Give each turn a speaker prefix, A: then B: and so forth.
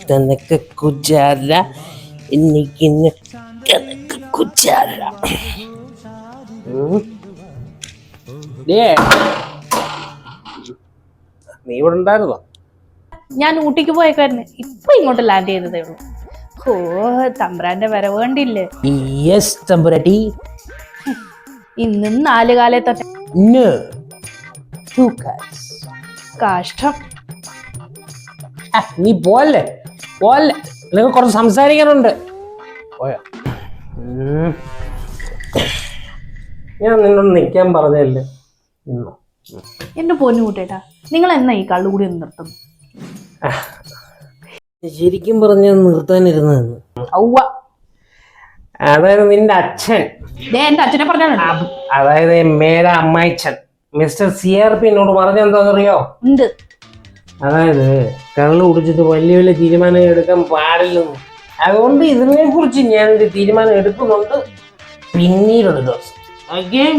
A: കനക കുജാര എനിക്കിന്ന് കനക കുജാര. നീ ഇവിടെ ഉണ്ടായിരുന്നോ?
B: ഞാൻ ഊട്ടിക്ക് പോയേക്കായിരുന്നു. ഇപ്പൊ ഇങ്ങോട്ട് ലാൻഡ് ചെയ്തതേ ഉള്ളൂ. ഓ, തമ്പ്രാന്റെ വരവ് കണ്ടില്ലേ?
A: യെസ് തമ്പുരാട്ടി.
B: ഇന്നും 4 കാലത്തെ
A: No. 2 cars.
B: കാഷ്ടം.
A: നീ പോലെ നിനക്ക് കുറച്ച് സംസാരിക്കാനുണ്ട്. പോയോ? ഞാൻ നിന്നോട് നിൽക്കാൻ പറഞ്ഞല്ലേ.
B: എന്റെ പൊന്നു കൂട്ടേട്ടാ, നിങ്ങൾ എന്നാ ഈ കള്ളുകൂടി ഒന്ന് നിർത്തും?
A: ശരിക്കും പറഞ്ഞ നിർത്താനിരുന്നെന്ന്.
B: ഔവ,
A: അതായത് നിന്റെ അച്ഛൻ,
B: എന്റെ അച്ഛനെ പറഞ്ഞാലുണ്ടോ?
A: അതായത് മേര അമ്മായിച്ചൻ മിസ്റ്റർ CRP എന്നോട് പറഞ്ഞെന്താണെന്നറിയോ?
B: ഉണ്ട്.
A: അതായത് കള്ളു കുടിച്ചിട്ട് വലിയ വലിയ തീരുമാനം എടുക്കാൻ പാടില്ലെന്ന്. അതുകൊണ്ട് ഇതിനെ കുറിച്ച് ഞാനൊരു തീരുമാനം എടുക്കുന്നുണ്ട് പിന്നീടൊരു ദിവസം. Okay.